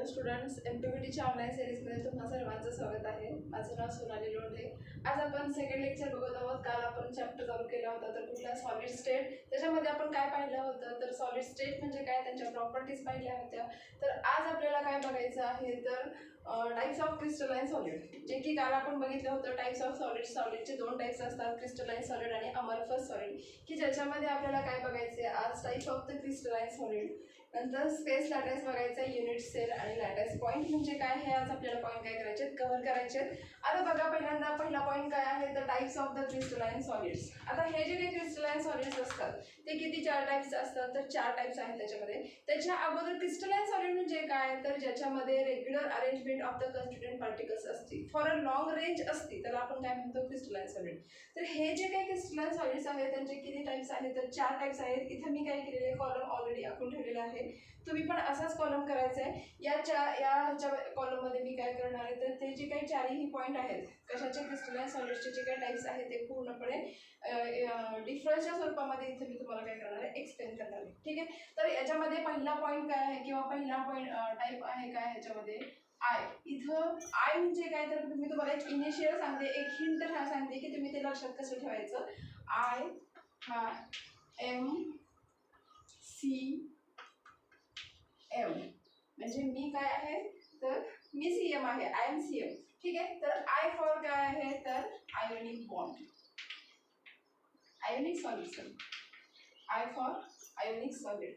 Hello students, MPBTच्या online सिरीजमध्ये तुम्हा सर्वांचं स्वागत आहे. माझं नाव सोनाली लोंढे. आज आपण सेकंड लेक्चर बघत आहोत. काल आपण चॅप्टर चालू केला होता तर कुठला सॉलिड स्टेट, त्याच्यामध्ये आपण काय पाहिलं होतं तर सॉलिड स्टेट म्हणजे काय, त्यांच्या प्रॉपर्टीज पाहिल्या होत्या. तर आज आपल्याला काय बघायचं आहे तर टाइप्स ऑफ क्रिस्टलाइन सॉलिड, जे की काल आपण बघितलं होतं. टाइप्स ऑफ सॉलिड, सॉलिडचे दोन टाइप्स असतात, क्रिस्टलाइन सॉलिड आणि अमॉर्फस सॉलिड, की ज्याच्यामध्ये आपल्याला काय बघायचे आज types of the crystalline solid. नंतर स्पेस लॅटाईस बघायचा, युनिट सेल आणि लॅटाईस पॉईंट म्हणजे काय हे आज आपल्याला पॉईंट काय करायचे कव्हर करायचे. आता बघा, पहिल्यांदा पहिला पॉईंट काय आहे तर types of the crystalline solids. आता हे जे काही क्रिस्टलाइन सॉलिड्स असतात ते किती, 4 टाइप्स असतात. तर 4 टाइप्स आहेत त्याच्यामध्ये. त्याच्या अगोदर क्रिस्टलाइन सॉलिड म्हणजे काय तर ज्याच्यामध्ये regular arrangement of the constituent particles असते, फॉर अ लॉंग रेंज असते, त्याला आपण काय म्हणतो क्रिस्टलाइन सॉलिड. तर हे जे काही क्रिस्टलाइन सॉलिड्स आहेत त्यांचे किती टाइप्स आहेत तर 4 टाइप्स आहेत. इथे मी काय केलेले कॉलम ऑलरेडी आखून ठेवलेला आहे. तुम्ही पण असाच कॉलम करायचा आहे. ह्याच्या कॉलममध्ये मी काय करणार आहे तर ते जे काही चारही पॉईंट आहेत कशाचे क्रिस्टलाइन सॉलिड्सचे जे काही टाइप्स आहेत ते पूर्णपणे डिफरन्सच्या स्वरूपामध्ये इथे मी तुम्हाला काय करणार आहे एक्सप्लेन करणार आहे. ठीक आहे. तर याच्यामध्ये पहिला पॉईंट काय आहे किंवा पहिला पॉईंट टाईप आहे काय ह्याच्यामध्ये आय. इथं आय म्हणजे काय तर मी तुम्हाला एक इनिशियल सांगते, एक हिंट सांगते की तुम्ही ते लक्षात कसं ठेवायचं. आय हा MC एम म्हणजे मी काय आहे तर मी CM आहे, आय एम CM. ठीक आहे. तर आय फॉर काय आहे तर ionic bond, ionic solution. I for ionic solid.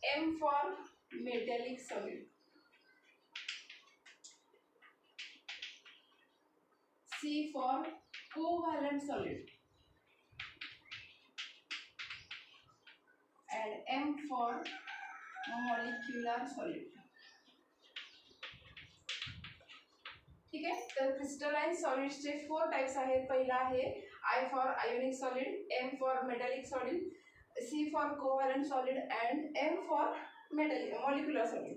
M for metallic solid. C for covalent solid and M for molecular solid. ठीक आहे. तर क्रिस्टलाइन सॉलिड्सचे 4 टाइप्स आहेत. पहिला आहे I for ionic solid, M for metallic solid, C for covalent solid and M for molecular solid.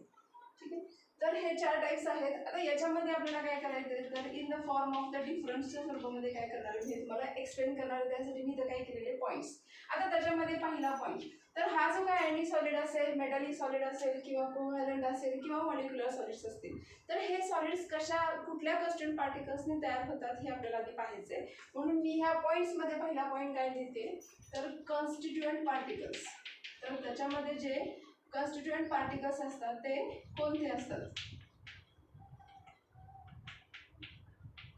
ठीक आहे. तर हे 4 टाइप्स आहेत. आता याच्यामध्ये आपल्याला काय करायचं तर in the form of the डिफरन्सच्या स्वरूपामध्ये काय करणार आहे मी तुम्हाला एक्सप्लेन करणार आहे. त्यासाठी मी इथं काय केलेले पॉईंट्स. आता त्याच्यामध्ये पहिला पॉईंट तर हा जो काय आयोनिक सॉलिड असेल, मेटॅलिक सॉलिड असेल किंवा कोव्हॅलेंट असेल किंवा मॉलिक्युलर सॉलिड्स असतील तर हे सॉलिड्स कुठल्या कॉन्स्टिट्यूएंट पार्टिकल्सने तयार होतात हे आपल्याला आधी पाहायचं आहे. म्हणून मी ह्या पॉईंट्समध्ये पहिला पॉईंट काय देते तर कॉन्स्टिट्यूएंट पार्टिकल्स. तर त्याच्यामध्ये जे कॉन्स्टिट्यूएंट पार्टिकल्स असतात ते कोणते असतात.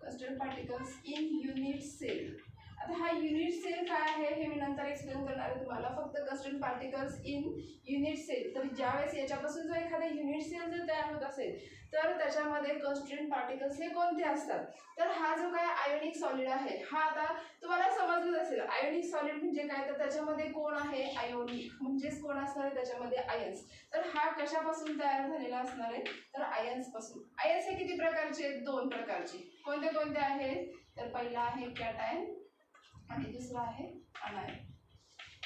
Constituent particles in unit cell. आता हा युनिट सेल काय आहे हे मी नंतर एक्सप्लेन करणार आहे तुम्हाला. फक्त constituent particles in unit cell. तर ज्यावेळेस याच्यापासून जो एखादा युनिट सेल जर तयार होत असेल तर त्याच्यामध्ये कॉन्स्टिट्यूएंट पार्टिकल्स हे कोणते असतात तर हा जो काय आयोनिक सॉलिड आहे हा आता तुम्हाला समजलं असेल. आयोनिक सॉलिड म्हणजे काय तर त्याच्यामध्ये कोण आहे आयोनिक म्हणजेच कोण असणार आहे त्याच्यामध्ये आयन्स. तर हा कशापासून तयार झालेला असणार आहे तर आयन्स पासून. आयन्स हे किती प्रकारचे आहेत, 2 प्रकारचे. कोणते कोणते आहेत तर पहिला आहे कॅटायन आणि दुसरा आहे अनायन.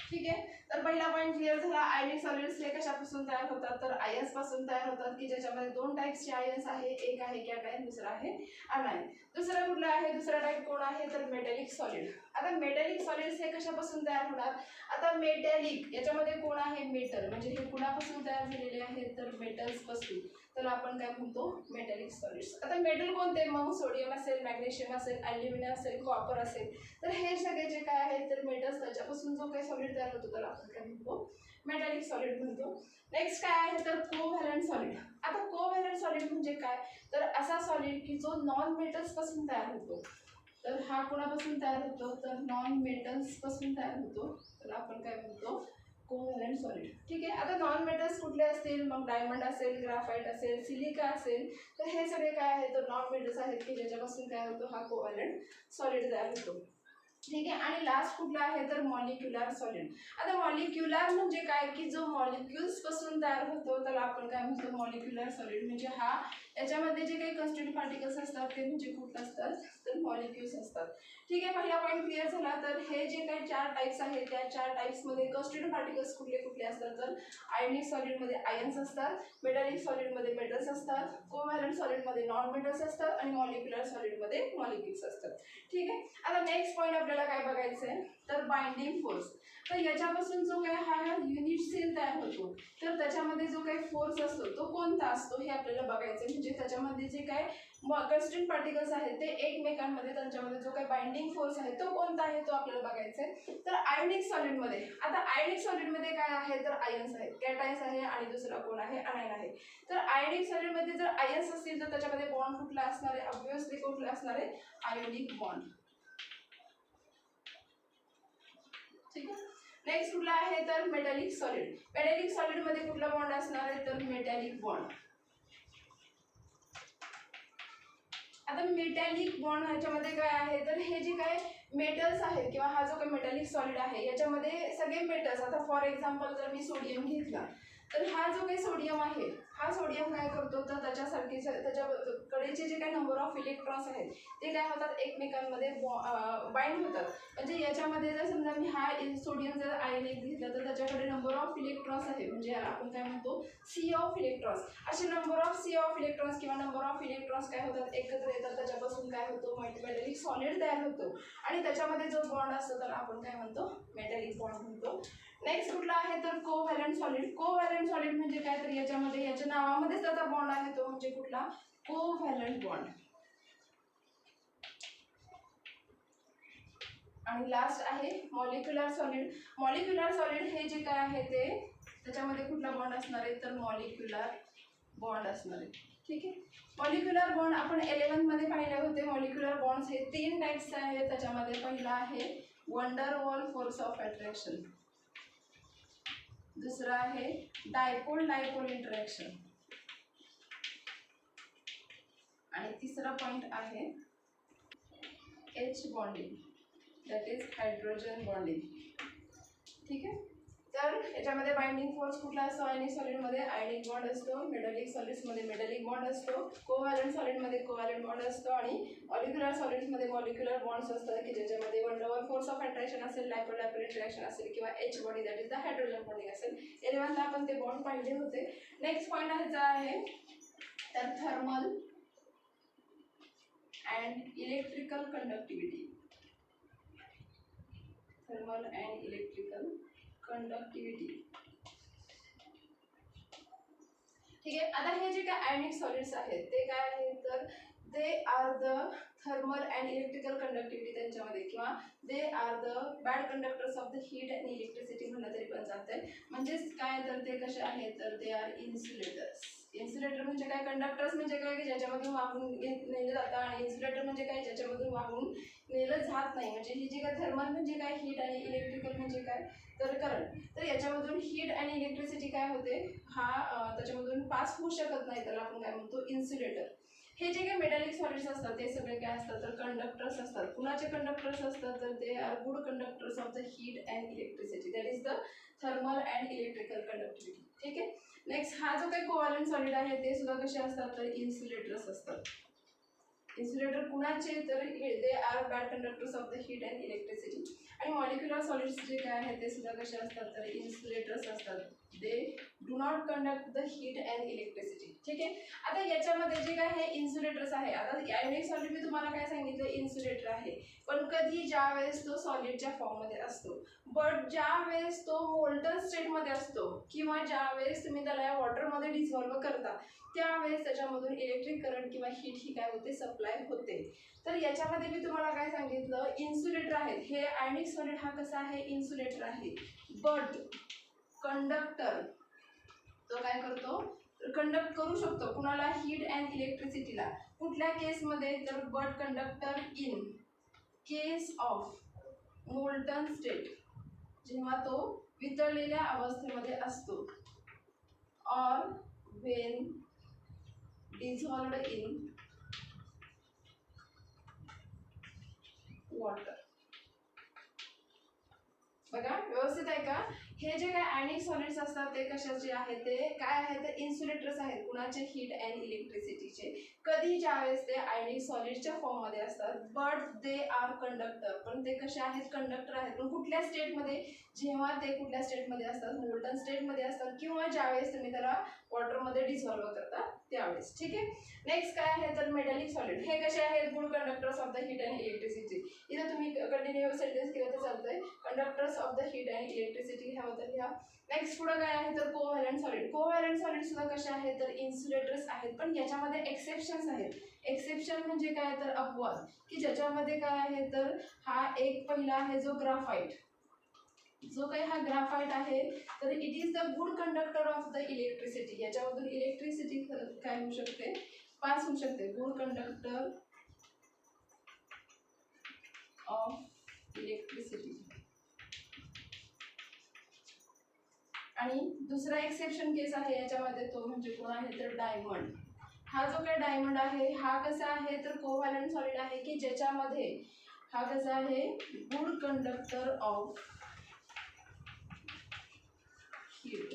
ठीक आहे. तर पहिला पॉईंट क्लिअर झाला. आयोनिक सॉलिड्स हे कशापासून तयार होतात तर आयन्स पासून तयार होतात, की ज्याच्यामध्ये 2 टाइप्सचे आयन्स आहे. एक आहे कॅटायन, दुसरा आहे अनायन. दुसरा कुठला आहे, दुसरा टाइप कोण आहे तर मेटॅलिक सॉलिड. आता मेटॅलिक सॉलिड्स हे कशापासून तयार होणार. आता मेटॅलिक याच्यामध्ये कोण आहे मेटल, म्हणजे हे कुणापासून तयार झालेले आहेत तर मेटल्स पासून. तर आपण काय म्हणतो मेटॅलिक सॉलिड्स. आता मेटल कोणते मग सोडियम असेल, मॅग्नेशियम असेल, ॲल्युमिनियम असेल, कॉपर असेल. तर हे सगळे जे काय आहेत तर मेटल्स त्याच्यापासून जो काही सॉलिड तयार होतो त्याला आपण काय म्हणतो मेटॅलिक सॉलिड म्हणतो. नेक्स्ट काय आहे तर कोव्हॅलेंट सॉलिड. आता कोव्हॅलेंट सॉलिड म्हणजे काय तर असा सॉलिड की जो नॉन मेटल्स पासून तयार होतो. तर हा कोणापासून तयार होतो तर नॉन मेटल्स पासून तयार होतो. तर आपण काय म्हणतो कोव्हॅलेंट सॉलिड. ठीक आहे. आता नॉन मेटल्स कुठले असतील मग डायमंड असेल, ग्राफाईट असेल, सिलिका असेल. तर हे सगळे काय आहेत तर नॉन मेटल्स आहेत की ज्याच्यापासून काय होतो हा कोव्हॅलेंट सॉलिड तयार होतो. ठीक आहे. आणि लास्ट कुठला आहे तर मॉलिक्युलर सॉलिड. आता मॉलिक्युलर म्हणजे काय की जो मॉलिक्युल्स पासून तयार होतो त्याला आपण काय म्हणतो मॉलिक्युलर सॉलिड. म्हणजे हा याच्यामध्ये जे काही कॉन्स्टिट्यूएंट पार्टिकल्स असतात ते म्हणजे कुठले असतात तर मॉलिक्युल्स असतात. ठीक आहे. पहिला पॉईंट क्लिअर झाला. तर हे जे काही 4 टाइप्स आहेत त्या 4 टाइप्समध्ये कॉन्स्टिट्यूएंट पार्टिकल्स कुठले कुठले असतात तर आयोनिक सॉलिडमध्ये आयन्स असतात, मेटॅलिक सॉलिडमध्ये मेटल्स असतात, कोव्हॅलेंट सॉलिडमध्ये नॉन मेटल्स असतात आणि मॉलिक्युलर सॉलिडमध्ये मॉलिक्युल्स असतात. ठीक आहे. आता नेक्स्ट पॉईंट आपल्याला आपल्याला काय बघायचं आहे तर बाइंडिंग फोर्स. तर याच्यापासून जो काय हा युनिट सेल तयार होतो तर त्याच्यामध्ये जो काही फोर्स असतो तो कोणता असतो हे आपल्याला बघायचं आहे. म्हणजे त्याच्यामध्ये जे काय कन्स्टिट्यूएंट पार्टिकल्स आहेत ते एकमेकांमध्ये त्यांच्यामध्ये जो काही बाइंडिंग फोर्स आहे तो कोणता आहे तो आपल्याला बघायचा आहे. तर आयोनिक सॉलिडमध्ये आता आयोनिक सॉलिडमध्ये काय आहे तर आयन्स आहेत, कॅटायन्स आहे आणि दुसरा कोण आहे अनायन आहे. तर आयोनिक सॉलिडमध्ये जर आयन्स असतील तर त्याच्यामध्ये बॉन्ड कुठला असणार आहे ऑब्वियसली कुठला असणार आहे आयोनिक बॉन्ड. ठीक आहे. नेक्स्ट कुठला आहे तर मेटॅलिक सॉलिड. मेटॅलिक सॉलिड मध्ये कुठला बॉन्ड असणार आहे तर मेटॅलिक बॉन्ड. आता मेटॅलिक बॉन्ड ह्याच्यामध्ये काय आहे तर हे जे काय मेटल्स आहेत किंवा हा जो काही मेटॅलिक सॉलिड आहे याच्यामध्ये सगळे मेटल्स आता फॉर एक्झाम्पल जर मी सोडियम घेतला तर हा जो काही सोडियम आहे हा सोडियम काय करतो तर त्याच्यासारखी त्याच्याकडेचे जे काही नंबर ऑफ इलेक्ट्रॉन्स आहेत ते काय होतात एकमेकांमध्ये बाइंड होतात. म्हणजे याच्यामध्ये जर समजा मी हा सोडियम जर आयन एक घेतला तर त्याच्याकडे नंबर ऑफ इलेक्ट्रॉन्स आहे म्हणजे आपण काय म्हणतो सी ऑफ इलेक्ट्रॉन्स. असे number of sea of electrons किंवा नंबर ऑफ इलेक्ट्रॉन्स काय होतात एकत्र येतात त्याच्यापासून काय होतो मेटॅलिक सॉलिड तयार होतो आणि त्याच्यामध्ये जो बॉन्ड असतो तर आपण काय म्हणतो मेटॅलिक बॉन्ड म्हणतो. नेक्स्ट कुठला आहे तर कोव्हॅलंट सॉलिड. कोव्हॅलंट सॉलिड म्हणजे काय तर याच्यामध्ये याच्या नावामध्येच त्याचा बॉन्ड आहे तो म्हणजे कुठला कोव्हॅलंट बॉन्ड. आणि लास्ट आहे मॉलिक्युलर सॉलिड. मॉलिक्युलर सॉलिड हे जे काय आहे ते त्याच्यामध्ये कुठला बॉन्ड असणार आहे तर मॉलिक्युलर बॉन्ड असणार आहे. ठीक आहे. मॉलिक्युलर बॉन्ड आपण 11th मध्ये पाहिले होते. मॉलिक्युलर बॉन्ड्स हे 3 टाइप्सचे आहेत. त्याच्यामध्ये पहिला आहे wonder wall force of attraction, दुसरा आहे डायपोल डायपोल इंटरॅक्शन आणि तिसरा पॉइंट आहे H bonding that is hydrogen bonding. ठीक आहे. तर याच्यामध्ये बाइंडिंग फोर्स कुठला असतो आयनिक सॉलिडमध्ये आयनिक बॉन्ड असतो, मेटॅलिक सॉलिड्समध्ये मेटॅलिक बॉन्ड असतो, कोव्हॅलंट सॉलिडमध्ये कोव्हॅलंट बॉन्ड असतो आणि मॉलिक्युलर सॉलिड्समध्ये मॉलिक्युलर बॉन्ड्स असतात की ज्याच्यामध्ये one double force of attraction असेल, डायपोल डायपोल इंटरॅक्शन असेल किंवा H bonding that is the hydrogen bonding असेल. 11th आपण ते बॉन्ड पाहिले होते. नेक्स्ट पॉइंट आहे तर thermal and electrical conductivity. Thermal and electrical conductivity. ठीक आहे. आता हे जे काय आयनिक सॉलिड्स आहेत ते काय आहेत तर they are the thermal and electrical conductivity त्यांच्यामध्ये किंवा they are the bad conductors of the heat and electricity म्हणलं तरी पण चालतंय. म्हणजेच काय तर ते कसे आहेत तर दे आर इन्सुलेटर्स. इन्सुलेटर म्हणजे काय कंडक्टर्स म्हणजे काय की ज्याच्यामधून वाहून नेलं जातं आणि इन्सुलेटर म्हणजे काय ज्याच्यामधून वाहून नेलं जात नाही. म्हणजे ही जी काय थर्मल म्हणजे काय हीट आणि इलेक्ट्रिकल म्हणजे काय तर करंट. तर याच्यामधून हीट आणि इलेक्ट्रिसिटी काय होते हा त्याच्यामधून पास होऊ शकत नाही त्याला आपण काय म्हणतो इन्सुलेटर. हे जे काही मेटॅलिक सॉलिड्स असतात ते सगळे काय असतात तर कंडक्टर्स असतात. कुणाचे कंडक्टर्स असतात तर ते are good conductors of the heat and electricity that is the thermal and electrical conductivity. ठीक आहे. नेक्स्ट हा जो काही कोव्हॅलंट सॉलिड आहे ते सुद्धा कसे असतात तर इन्सुलेटर्स असतात. इन्सुलेटर कुणाचे तर they are bad conductors of the heat and electricity. आणि मॉलिक्युलर सॉलिड्स जे काय आहेत ते सुद्धा कसे असतात तर इन्सुलेटर्स असतात. They do not conduct the heat and electricity. ठीक आहे. आता याच्यामध्ये जे काय हे इन्सुलेटर्स आहे आता आयोनिक सॉलिड मी तुम्हाला काय सांगितलं इन्सुलेटर आहे पण कधी ज्या वेळेस तो सॉलिडच्या फॉर्ममध्ये असतो बट ज्या वेळेस तो मोल्टन स्टेटमध्ये असतो किंवा ज्या वेळेस तुम्ही त्याला वॉटरमध्ये डिझॉल्व्ह करता त्यावेळेस त्याच्यामधून इलेक्ट्रिक करंट किंवा हीट ही काय होते सप्लाय होते. तर याच्यामध्ये मी तुम्हाला काय सांगितलं इन्सुलेटर आहेत. हे आयनिक सॉलिड हा कसा आहे इन्सुलेटर आहे बट कंडक्टर तो काय करतो कंडक्ट करू शकतो कुणाला हीट अँड इलेक्ट्रिसिटीला. कुठल्या केसमध्ये तर but conductor in case of molten state जेव्हा तो वितळलेल्या अवस्थेमध्ये असतो और व्हेन dissolved in water. बघा व्यवस्थित आहे का. हे जे काय आयनिक सॉलिड्स असतात ते कशाचे आहेत ते काय आहेत ते इन्सुलेटर्स आहेत. कुणाचे हीट अँड इलेक्ट्रिसिटीचे. कधी ज्यावेळेस ते आयनिक सॉलिडच्या फॉर्ममध्ये असतात बट दे आर कंडक्टर पण ते कसे आहेत कंडक्टर आहेत. पण कुठल्या स्टेटमध्ये जेव्हा ते कुठल्या स्टेटमध्ये असतात मोल्टन स्टेटमध्ये असतात किंवा ज्यावेळेस तुम्ही त्याला वॉटरमध्ये डिझॉल्व्ह करता त्यावेळेस. ठीक आहे. नेक्स्ट काय आहे तर मेटॅलिक सॉलिड. हे कसे आहेत good conductors of the heat and electricity. इथं तुम्ही कंटिन्यू सेंटेन्स केलं तर चालतंय. Conductors of the heat and electricity ह्या होतं ह्या. नेक्स्ट पुढे काय आहे तर कोव्हॅलंट सॉलिड. कोव्हॅलंट सॉलिड सुद्धा कसे आहेत तर इन्सुलेटर्स आहेत, पण याच्यामध्ये एक्सेप्शन्स आहेत. एक्सेप्शन म्हणजे काय तर अपवाद, की ज्याच्यामध्ये काय आहे तर हा एक पहिला आहे जो ग्राफाईट. जो काही हा ग्राफाईट आहे तर it is the good conductor of the electricity. याच्यामधून इलेक्ट्रिसिटी काय होऊ शकते पास होऊ शकते. Good conductor of electricity. आणि दुसरा एक्सेप्शन केस आहे याच्यामध्ये तो म्हणजे कोण आहे तर डायमंड. हा जो काही डायमंड आहे हा कसा आहे तर कोव्हॅलंट सॉलिड आहे, की ज्याच्यामध्ये हा कसा आहे गुड कंडक्टर ऑफ हीट.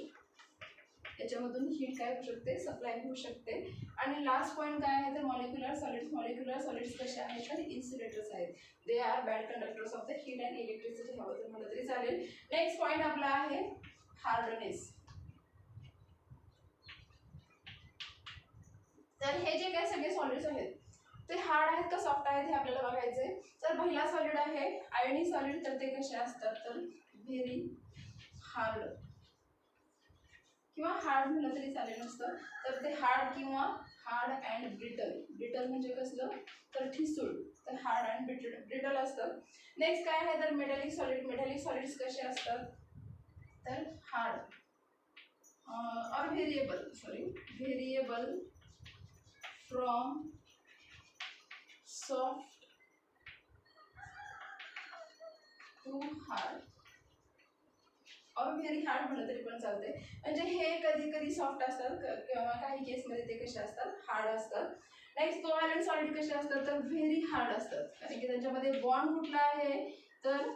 याच्यामधून हीट काय होऊ शकते सप्लाय होऊ शकते. आणि लास्ट पॉईंट काय आहे तर मॉलिक्युलर सॉलिड्स. मॉलिक्युलर सॉलिड्स कसे आहेत तर इन्सुलेटर्स आहेत. They are bad conductors of the heat and electricity हवं तर म्हटलं तरी चालेल. नेक्स्ट पॉईंट आपला आहे हार्डनेस. तर हे जे काही सगळे सॉलिड्स आहेत ते हार्ड आहेत का सॉफ्ट आहेत हे आपल्याला बघायचे. तर पहिला सॉलिड आहे आयनिक सॉलिड. तर ते कसे असतात तर व्हेरी हार्ड किंवा हार्ड म्हटलं तरी चालेल नसतं. तर ते हार्ड किंवा हार्ड अँड ब्रिटल. ब्रिटल म्हणजे कसलं तर ठिसूळ. तर हार्ड अँड ब्रिटल असतं. नेक्स्ट काय आहे तर मेटॅलिक सॉलिड. मेटॅलिक सॉलिड्स कसे असतात तर hard or variable from soft to hard or very hard म्हटलं तरी पण चालते. म्हणजे हे कधी कधी सॉफ्ट असतात किंवा काही केसमध्ये ते कसे असतात हार्ड असतात. नेक्स्ट कोव्हॅलंट सॉलिड कसे असतात तर व्हेरी हार्ड असतात, कारण की त्यांच्यामध्ये बॉन्ड कुठला आहे तर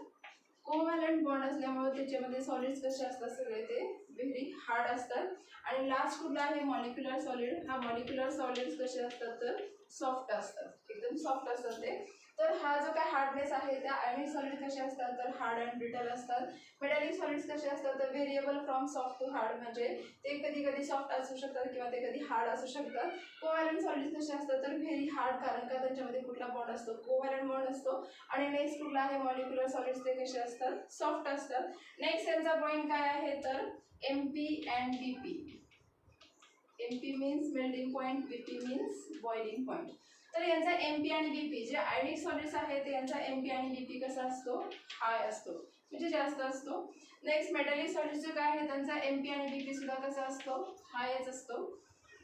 कोव्हॅलंट बॉन्ड असल्यामुळे त्याच्यामध्ये सॉलिड्स कसे असतात सगळे ते व्हेरी हार्ड असतात. आणि लास्ट कुठला आहे मॉलिक्युलर सॉलिड. हा मॉलिक्युलर सॉलिड्स कसे असतात तर सॉफ्ट असतात, एकदम सॉफ्ट असतात ते. तर हा जो काय हार्डनेस आहे त्या आयनिक सॉलिड कसे असतात तर हार्ड अँड ब्रिटल असतात. मेटॅलिक सॉलिड्स कसे असतात तर variable from soft to hard, म्हणजे ते कधी कधी सॉफ्ट असू शकतात किंवा ते कधी हार्ड असू शकतात. कोव्हॅलंट सॉलिड्स कसे असतात तर व्हेरी हार्ड, कारण का त्यांच्यामध्ये कुठला बॉन्ड असतो कोव्हॅलंट बॉन्ड असतो. आणि नेक्स्ट कुठला आहे मॉलिक्युलर सॉलिड्स ते कसे असतात सॉफ्ट असतात. नेक्स्ट यांचा पॉईंट काय आहे तर MP and BP. MP means melting point, BP means boiling point. तर यांचा MP आणि BP जे आयनिक सॉलिड्स आहेत यांचा MP आणि BP कसा असतो हाय असतो, म्हणजे जास्त असतो. नेक्स्ट मेटॅलिक सॉलिड्स जे काय आहे त्यांचा MP आणि BP सुद्धा कसा असतो हायच असतो.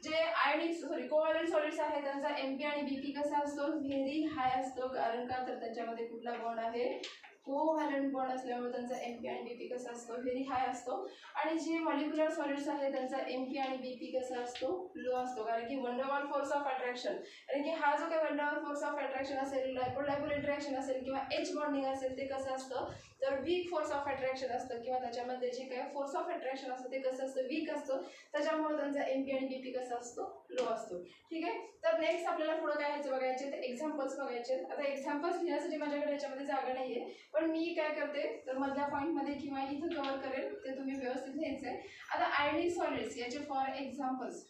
जे आयनिक कोव्हॅलंट सॉलिड्स आहेत त्यांचा MP आणि BP कसा असतो व्हेरी हाय असतो, कारण का तर त्यांच्यामध्ये कुठला बॉन्ड आहे कोव्हॅलंट बॉन्ड असल्यामुळे त्यांचा MP आणि BP कसा असतो व्हेरी हाय असतो. आणि जे मॉलिक्युलर सॉलिड्स आहेत त्यांचा MP आणि BP कसा असतो लो असतो, कारण की वन ड फोर्स ऑफ अट्रॅक्शन, कारण की हा जो काही वन ड फोर्स ऑफ अट्रॅक्शन असेल डायपोल इंटरॅक्शन असेल किंवा H बॉन्डिंग असेल ते कसं असतं तर वीक फोर्स ऑफ अट्रॅक्शन असतं, किंवा त्याच्यामध्ये जे काही फोर्स ऑफ अट्रॅक्शन असतं ते कसं असतं वीक असतं, त्याच्यामुळे त्यांचा MP आणि BP कसा असतो लो असतो. ठीक आहे. तर नेक्स्ट आपल्याला पुढे काय ह्याचं बघायचे तर एक्झाम्पल्स बघायचे. आता एक्झाम्पल्स लिहिण्यासाठी माझ्याकडे याच्यामध्ये जागा नाहीये, पण मी काय करते तर मधल्या पॉईंटमध्ये किंवा इथं कव्हर करेल ते तुम्ही व्यवस्थित लिहायचं आहे. आता आयनिक सॉलिड्स याचे फॉर एक्झाम्पल्स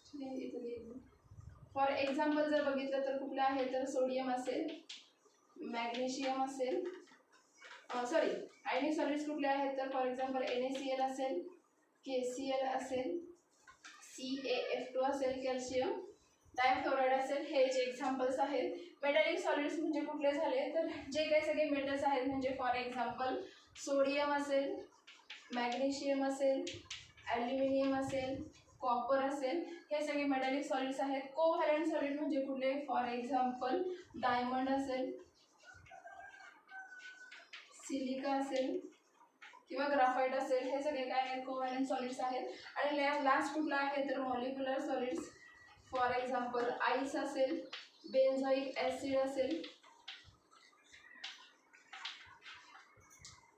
फॉर एक्झाम्पल जर बघितलं तर कुठलं आहे तर सोडियम असेल, मॅग्नेशियम असेल, आयनिक सॉलिड्स कुठले आहेत तर फॉर एक्झाम्पल NaCl असेल, KCl असेल, CaF2 असेल, कॅल्शियम डायफ्लोराइड असेल, हे जे एक्झाम्पल्स आहेत. मेटॅलिक सॉलिड्स म्हणजे कुठले झाले तर जे काही सगळे मेटल्स आहेत, म्हणजे फॉर एक्झाम्पल सोडियम असेल, मॅग्नेशियम असेल, ॲल्युमिनियम असेल, कॉपर असेल, हे सगळे मेटॅलिक सॉलिड्स आहेत. कोव्हॅलंट सॉलिड म्हणजे कुठले फॉर एक्झाम्पल डायमंड असेल, सिलिका असेल किंवा ग्राफाईट असेल, हे सगळे काय आहेत कोव्हॅलंट सॉलिड्स आहेत. आणि लास्ट कुठला आहे तर molecular solids for example ice असेल, बेन्झोइक ॲसिड असेल.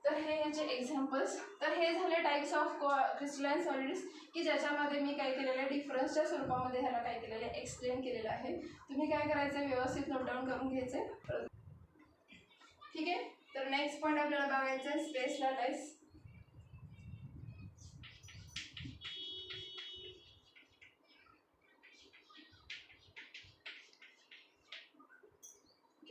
तर हे याचे एक्झाम्पल्स. तर हे झाले टाइप्स ऑफ क्रिस्टलाइन सॉलिड्स, की ज्याच्यामध्ये मी काय केलेलं आहे डिफरन्सच्या स्वरूपामध्ये ह्याला काय केलेलं आहे एक्सप्लेन केलेलं आहे. तुम्ही काय करायचं व्यवस्थित नोट डाऊन करून घ्यायचं. ठीक आहे. तर नेक्स्ट पॉईंट आपल्याला बघायचं आहे स्पेस लॅटाइस.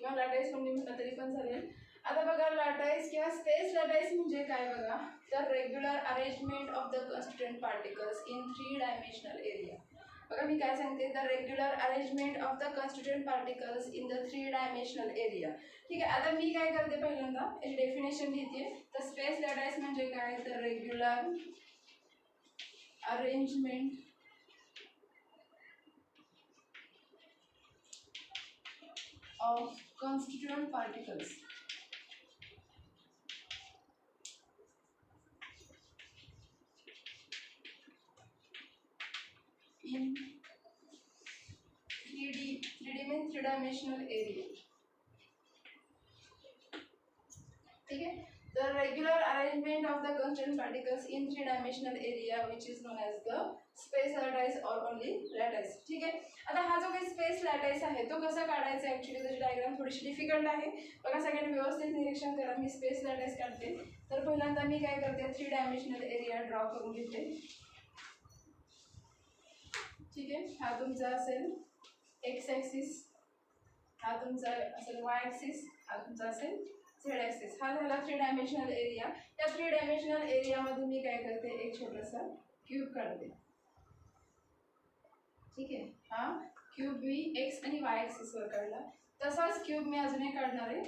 किंवा लॅटाईस म्हणून म्हटलं तरी पण चालेल. आता बघा लॅटाईस किंवा स्पेस लॅटाईस म्हणजे काय बघा, तर regular arrangement of the constituent particles in 3 dimensional area. बघा मी काय सांगते, the regular arrangement of the constituent particles in the 3 dimensional area. ठीक आहे, आता मी काय करते पहिल्यांदा याची डेफिनेशन लिहिते. तर स्पेस लॅटाईस म्हणजे काय, तर regular arrangement of constituent particles in 3D means 3-dimensional area. ठीक है, the regular arrangement of the constituent particles in 3-dimensional area which is known as the space lattice or only lattice. ठीक आहे, आता हा जो काही स्पेस लॅटाईस आहे तो कसा काढायचा, ॲक्च्युली त्याची डायग्राम थोडीशी डिफिकल्ट आहे. बघा सगळ्यांनी व्यवस्थित निरीक्षण करा. मी स्पेस लॅटाईस काढते. तर पहिल्यांदा मी काय करते, 3 डायमेन्शनल एरिया ड्रॉ करून घेते. ठीक आहे, हा तुमचा असेल एक्स ॲक्सिस, हा तुमचा असेल वाय ॲक्सिस, हा तुमचा असेल झेड ॲक्सिस. हा झाला 3 डायमेन्शनल एरिया. या 3 डायमेन्शनल एरियामध्ये मी काय करते, एक छोटासा क्यूब काढते. ठीक आहे, हा क्यूब मी एक्स आणि वाय ॲक्सिसवर काढला. तसाच क्यूब मी अजून एक काढणार आहे.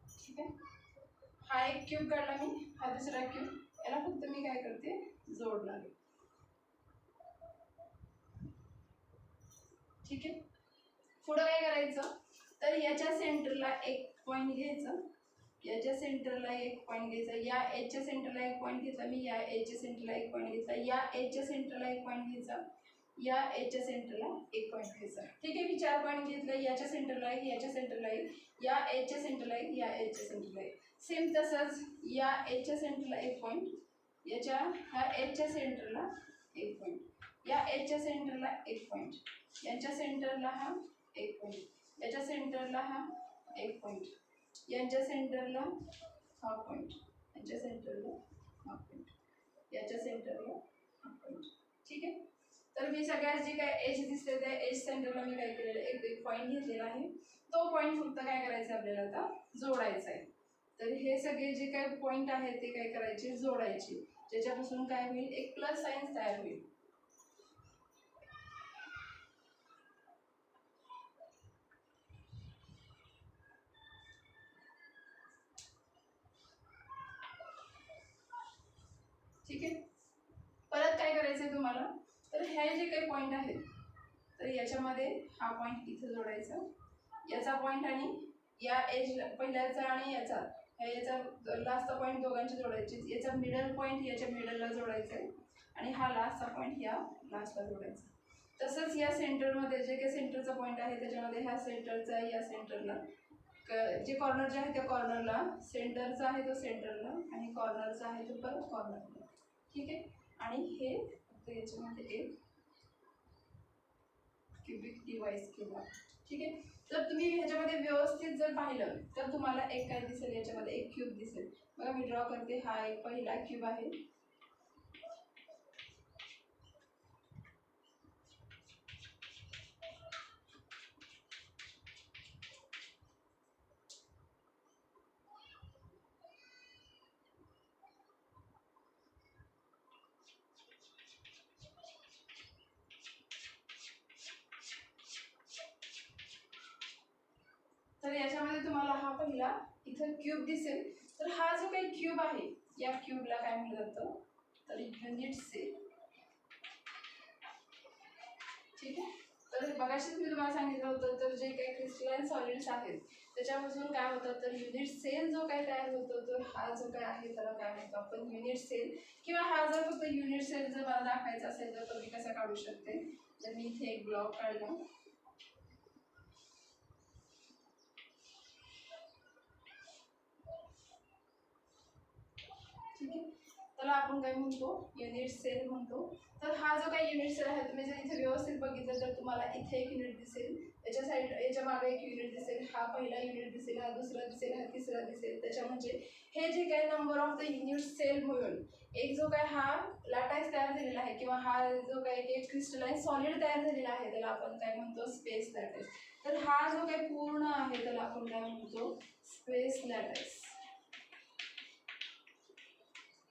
ठीक आहे, हा एक क्यूब काढला मी, हा दुसरा क्यूब. याला फक्त मी काय करते, जोडणार आहे. ठीक आहे, पुढं काय करायचं, तर याच्या सेंटरला एक पॉईंट घ्यायचा, याच्या सेंटरला एक पॉईंट घ्यायचा, या एजच्या सेंटरला एक पॉईंट घेतला मी, या एजच्या सेंटरला एक पॉईंट घेतला, या एजच्या सेंटरला एक पॉईंट घ्यायचा, या एजच्या सेंटरला एक पॉईंट घ्यायचा. ठीक आहे, मी 4 पॉईंट घेतले. याच्या सेंटरला एक, याच्या सेंटरला एक, या एजच्या सेंटरला एक, या एजच्या सेंटरला एक. सेम तसंच या एजच्या सेंटरला एक पॉईंट, ह्या एजच्या सेंटरला एक पॉईंट, या एजच्या सेंटरला एक पॉईंट, यांच्या सेंटरला हा एक पॉईंट, याच्या सेंटरला हा एक पॉईंट, यांच्या सेंटरला हा पॉईंट, यांच्या सेंटरला हा पॉईंट, याच्या सेंटरला हा पॉईंट. ठीक आहे, तर मी सगळ्यात जे काय एज दिसते त्या एज सेंटरला मी काय केलेलं आहे, एक पॉईंट घेतलेला आहे. तो पॉईंट फक्त काय करायचं आपल्याला आता, जोडायचा आहे. तर हे सगळे जे काय पॉईंट आहेत ते काय करायचे, जोडायचे, ज्याच्यापासून काय होईल, एक प्लस साइन तयार होईल. ठीक आहे, परत काय करायचं आहे तुम्हाला, तर हे जे काही पॉईंट आहेत तर याच्यामध्ये हा पॉईंट इथे जोडायचा, याचा पॉईंट आणि या एज पहिल्याचा आणि याचा लास्टचा पॉईंट दोघांचे जोडायचे, याचा मिडल पॉईंट याच्या मिडलला जोडायचा आहे आणि हा लास्टचा पॉईंट या लास्टला जोडायचा. तसंच या सेंटरमध्ये जे काही सेंटरचा पॉईंट आहे त्याच्यामध्ये ह्या सेंटरचा या सेंटरला, जे कॉर्नर जे आहे त्या कॉर्नरला, सेंटरचा आहे तो सेंटरला आणि कॉर्नरचा आहे तो परत कॉर्नरला. ठीक आहे, आणि हे फक्त याच्यामध्ये एक क्युबिक डिवाइस केला. ठीक आहे, तर तुम्ही ह्याच्यामध्ये व्यवस्थित जर पाहिलं तर तुम्हाला एक काय दिसेल, याच्यामध्ये एक क्यूब दिसेल. बघा मी ड्रॉ करते, हा एक पहिला क्यूब आहे. तर याच्यामध्ये तुम्हाला हा पहिला इथं क्यूब दिसेल. तर हा जो काही क्यूब आहे या क्यूबला काय म्हटलं जातं, तर युनिट सेल. ठीक आहे, तर मगाशीच मी तुम्हाला सांगितलं होतं, तर जे काही क्रिस्टलाइन सॉलिड्स आहेत त्याच्यापासून काय होतं, तर युनिट सेल जो काय तयार होतो, तर हा जो काय आहे त्याला काय म्हणतो आपण, युनिट सेल. किंवा हा जर फक्त युनिट सेल जर मला दाखवायचा असेल तर मी कसा काढू शकते, तर मी इथे एक ब्लॉक काढला. ठीक आहे, त्याला आपण काय म्हणतो, युनिट सेल म्हणतो. तर हा जो काही युनिट सेल आहे तुम्ही जर इथे व्यवस्थित बघितलं तर तुम्हाला इथे एक युनिट दिसेल, याच्या साईड याच्या मागे एक युनिट दिसेल, हा पहिला युनिट दिसेल, हा दुसरा दिसेल, हा तिसरा दिसेल. त्याच्या म्हणजे हे जे काही number of the unit cell मिळून एक जो काय हा लॅटाईस तयार झालेला आहे किंवा हा जो काही एक क्रिस्टलाइन सॉलिड तयार झालेला आहे त्याला आपण काय म्हणतो स्पेस लॅटाईस. तर हा जो काही पूर्ण आहे त्याला आपण काय म्हणतो स्पेस लॅटाईस.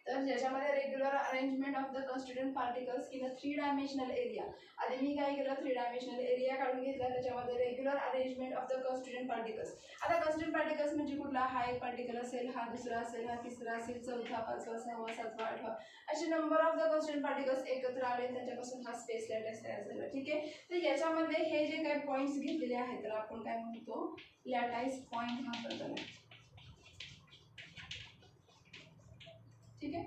तर ज्याच्यामध्ये regular arrangement of the constituent particles in a 3 dimensional area. आधी मी काय केलं 3 डायमेन्शनल एरिया काढून घेतला, त्याच्यामध्ये regular arrangement of the constituent particles. आता कॉन्स्टिट्यूएंट पार्टिकल्स म्हणजे कुठला, हा एक पार्टिकल असेल, हा दुसरा असेल, हा तिसरा असेल, चौथा, पाचवा, सहावा, सातवा, आठवा असे number of the constituent particles एकत्र आले, त्याच्यापासून हा स्पेस लॅटाईस तयार झाला. ठीक आहे. तर याच्यामध्ये हे जे काही पॉईंट्स घेतलेले आहेत तर आपण काय म्हणतो लॅटाईस पॉईंट म्हणतो त्याला. ठीक आहे.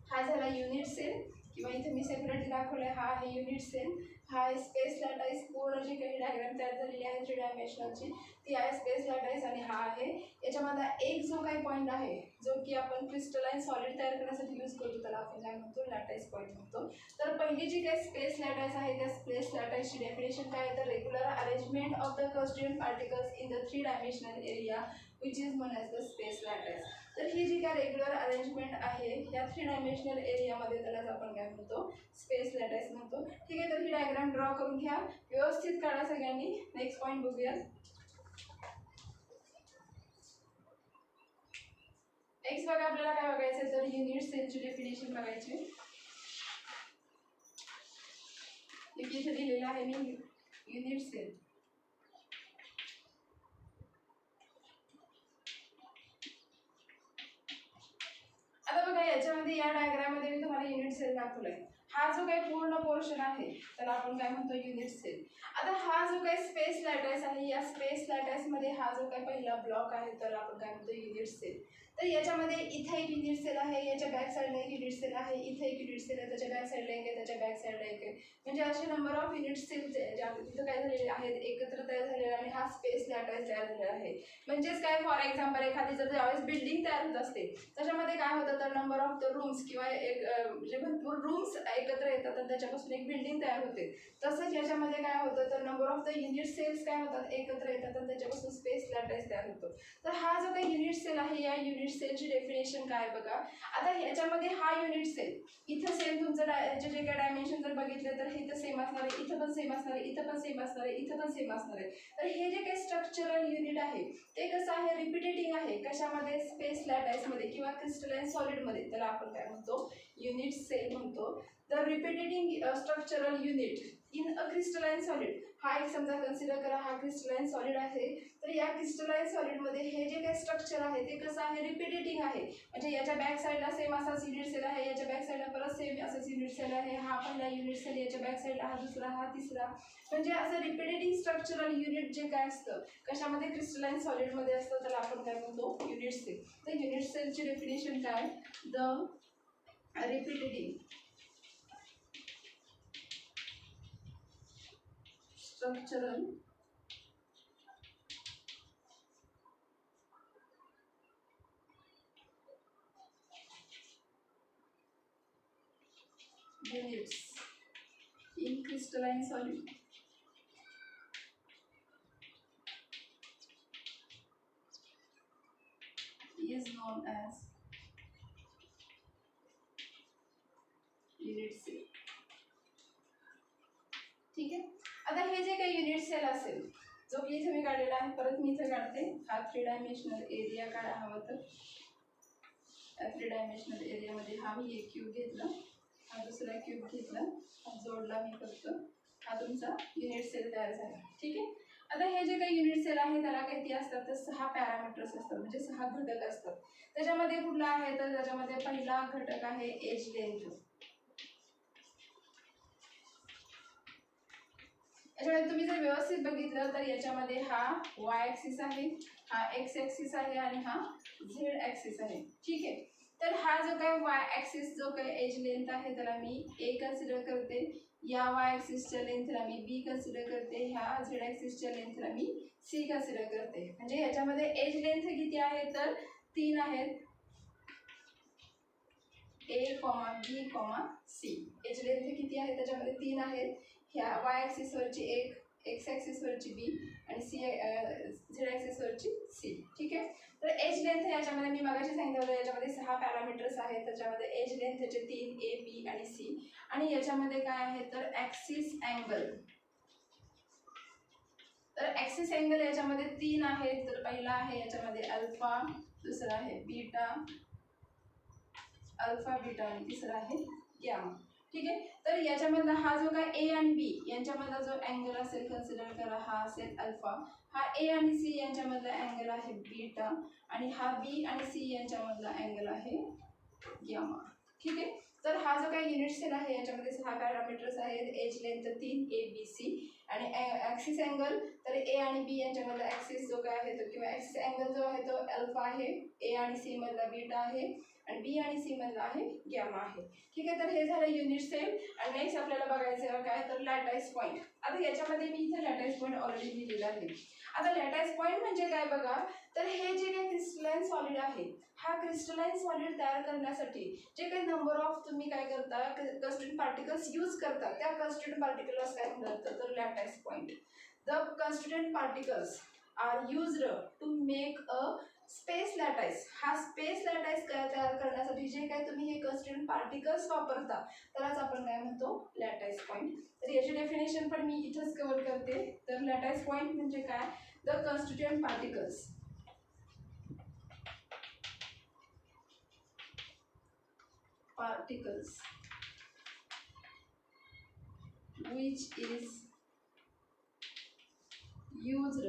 हा झाला युनिट सेल किंवा इथे मी सेपरेटली दाखवलंय, हा आहे युनिट सेल, हा आहे स्पेस लॅटाईस. पूर्ण जी काही डायग्राम तयार झालेली आहे 3 डायमेन्शनलची ती आहे स्पेस लॅटाईस. आणि हा आहे याच्यामधला एक जो काही पॉईंट आहे जो की आपण क्रिस्टलाइन सॉलिड तयार करण्यासाठी यूज करतो त्याला आपण काय म्हणतो लॅटाईस पॉईंट म्हणतो. तर पहिली जी काही स्पेस लॅटाईस आहे त्या स्पेस लॅटाईसची डेफिनेशन काय आहे तर regular arrangement of the constituent particles in the 3 dimensional area which is non as the space lattice. तर ही जी काय रेग्युलर अरेंजमेंट आहे या 3 डायमेन्शनल एरियामध्ये त्यालाच आपण काय म्हणतो स्पेस लॅटाईस म्हणतो. ठीक आहे. तर ही डायग्राम ड्रॉ करून घ्या, व्यवस्थित काढा सगळ्यांनी. नेक्स्ट पॉईंट बघूया. नेक्स्ट बघा आपल्याला काय बघायचं तर युनिट सेलची डेफिनेशन बघायची. इथे दिलेलं आहे मी युनिट सेल. आता बघा याच्यामध्ये या डायग्राममध्ये मी तुम्हाला युनिट सेल दाखवलाय. हा जो काही पूर्ण पोर्शन आहे त्याला आपण काय म्हणतो युनिट सेल. आता हा जो काही स्पेस लॅटाईस आहे या स्पेस लॅटाईस मध्ये हा जो काही पहिला ब्लॉक आहे तर आपण काय म्हणतो युनिट सेल. तर याच्यामध्ये इथे एक युनिट सेल आहे, याच्या बॅक साईडला एक युनिट सेल आहे, इथे एक युनिट सेल आहे, त्याच्या बॅक साईडला एक आहे, त्याच्या बॅक साईडला एक आहे. म्हणजे असे नंबर ऑफ युनिट सेल तिथं काय झालेले आहेत एकत्र तयार झालेले आणि हा स्पेस लॅटाईस तयार झालेला आहे. म्हणजेच काय फॉर एक्झाम्पल एखादी जर ज्यावेळेस बिल्डिंग तयार होत असते त्याच्यामध्ये काय होतं तर नंबर ऑफ द रूम्स किंवा एक म्हणजे भरपूर रूम्स एकत्र येतात आणि त्याच्यापासून एक बिल्डिंग तयार होते. तसंच याच्यामध्ये काय होतं तर number of the unit cells काय होतात एकत्र येतात आणि त्याच्यापासून स्पेस लॅटाईस तयार होतो. तर हा जो काही युनिट सेल आहे या युनिट सेलची डेफिनेशन काय बघा. आता ह्याच्यामध्ये हा युनिट सेल इथं सेम तुमचं ह्याचे जे काही डायमेन्शन जर बघितले तर हे इथं सेम असणार आहे, इथं पण सेम असणार आहे, इथं पण सेम असणार आहे, इथं पण सेम असणार आहे. तर हे जे काही स्ट्रक्चरल युनिट आहे ते कसं आहे रिपिटेटिंग आहे. कशामध्ये स्पेस लॅटाईसमध्ये किंवा क्रिस्टलाइन सॉलिडमध्ये. त्याला आपण काय म्हणतो युनिट सेल म्हणतो. The repeating structural unit in a crystalline solid. हा एक समजा कन्सिडर करा हा क्रिस्टलाइन सॉलिड आहे. तर या क्रिस्टलाइन सॉलिडमध्ये हे जे काही स्ट्रक्चर आहे ते कसं आहे रिपिटेटिंग आहे. म्हणजे याच्या बॅक साईडला सेम असाच युनिट सेल आहे, याच्या बॅक साईडला परत सेम असाच युनिट सेल आहे, हा पहिला युनिट सेल, याच्या बॅक साईडला हा दुसरा, हा तिसरा. म्हणजे असं रिपिटेटिंग स्ट्रक्चरल युनिट जे काय असतं कशामध्ये क्रिस्टलाइन सॉलिडमध्ये असतं त्याला आपण काय म्हणतो युनिट सेल. तर युनिट सेलची डेफिनेशन काय the repeating structural units in crystalline solid is known as unit cell. ठीक आहे. आता हे जे काही युनिट सेल असेल जो की इथे मी काढलेला आहे, परत मी इथे काढते. हा 3 डायमेन्शनल एरिया काढा हवा तर. 3 डायमेन्शनल एरियामध्ये हा मी एक क्यूब घेतला, हा दुसरा क्यूब घेतला, हा जोडला मी फक्त, हा तुमचा युनिट सेल तयार झाला. ठीक आहे. आता हे जे काही युनिट सेल आहे त्याला किती असतात तर 6 पॅरामीटर्स असतात म्हणजे 6 घटक असतात. त्याच्यामध्ये कुठला आहे तर त्याच्यामध्ये पहिला घटक आहे एज लेंथ. याच्यामध्ये तुम्ही जर व्यवस्थित बघितलं तर याच्यामध्ये हा वाय ॲक्सिस आहे, हा एक्स ॲक्सिस आहे आणि हा झेड ॲक्सिस आहे. ठीक आहे. तर हा जो काही वाय ॲक्सिस जो काही एज लेंथ आहे त्याला मी ए कन्सिडर करते, या वाय ॲक्सिसच्या लेंथला मी बी कन्सिडर करते, ह्या झेड ॲक्सिसच्या लेंथला मी सी कन्सिडर करते. म्हणजे याच्यामध्ये एज लेंथ किती आहे तर 3 आहेत, ए कॉमा बी कॉमा सी. एज लेंथ किती आहे त्याच्यामध्ये 3 आहेत. ह्या वाय ॲक्सिसवरची एक, एक्स ॲक्सिसवरची बी आणि झेड ॲक्सिसवरची सी. ठीक आहे. तर एज लेंथ याच्यामध्ये मी मगाशी सांगितलं होतं, याच्यामध्ये 6 पॅरामीटर्स आहेत. त्याच्यामध्ये एज लेंथ त्याचे 3 ए बी आणि सी. आणि याच्यामध्ये काय आहे तर ॲक्सिस अँगल. तर ॲक्सिस अँगल याच्यामध्ये 3 आहेत. तर पहिला आहे याच्यामध्ये अल्फा, दुसरा आहे बीटा, अल्फा बीटा आणि तिसरा आहे गॅमा. ठीक आहे. तर याच्यामधला हा जो काय ए आणि बी यांच्यामधला जो अँगल असेल कन्सिडर करा, हा असेल अल्फा. हा ए आणि सी यांच्यामधला अँगल आहे बीटा आणि हा बी आणि सी यांच्यामधला अँगल आहे गॅमा. ठीक आहे. तर हा जो काही युनिट सेल आहे याच्यामध्ये 6 पॅरामीटर्स आहेत. Edge length 3 A B C आणि ॲक्सिस अँगल तर ए आणि बी यांच्यामधला ॲक्सिस जो काय आहे तो किंवा ॲक्सिस अँगल जो आहे तो अल्फा आहे, ए आणि सी मधला बीटा आहे आणि बी आणि सी मधला आहे गॅमा आहे. ठीक आहे. तर हे झालं युनिट सेल. आणि नेक्स्ट आपल्याला बघायचं काय तर लॅटाईस पॉईंट. आता याच्यामध्ये मी इथे लॅटाईस पॉईंट ऑलरेडी लिहिलेला आहे. आता लॅटाईस पॉईंट म्हणजे काय बघा, तर हे जे काही क्रिस्टलाइन सॉलिड आहे, हा क्रिस्टलाइन सॉलिड तयार करण्यासाठी जे काही नंबर ऑफ तुम्ही काय करता कन्स्टिट्यूएंट पार्टिकल्स यूज करता, त्या कन्स्टिट्यूएंट पार्टिकल्स काय म्हणतात तर lattice point. The constituent particles are used to make a space lattice. हा स्पेस लॅटाईस तयार करण्यासाठी जे काही तुम्ही हे कन्स्टिट्यूएंट पार्टिकल्स वापरता त्यालाच आपण काय म्हणतो लॅटाईस पॉईंट. तर याची डेफिनेशन पण मी इथंच कव्हर करते. तर लॅटाईस पॉईंट म्हणजे काय, the constituent particles which is used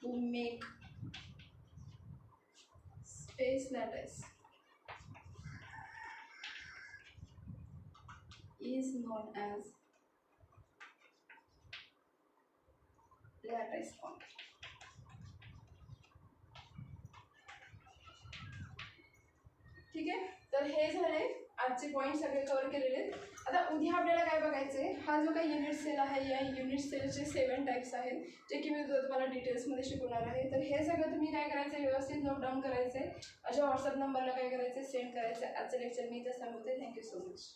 to make space lattice is known as lattice point. ठीक आहे. तर हे झाले आजचे पॉईंट सगळे कव्हर केलेले आहेत. आता उद्या आपल्याला काय बघायचे, हा जो काही युनिट सेल आहे या युनिट सेलचे 7 टाईप्स आहेत जे की मी तुम्हाला डिटेल्समध्ये शिकवणार आहे. तर हे सगळं तुम्ही काय करायचं व्यवस्थित नोट डाऊन करायचे, माझ्या व्हॉट्सअप नंबरला काय करायचे सेंड करायचे. आजचं लेक्चर मी इथे सांगते. Thank you so much.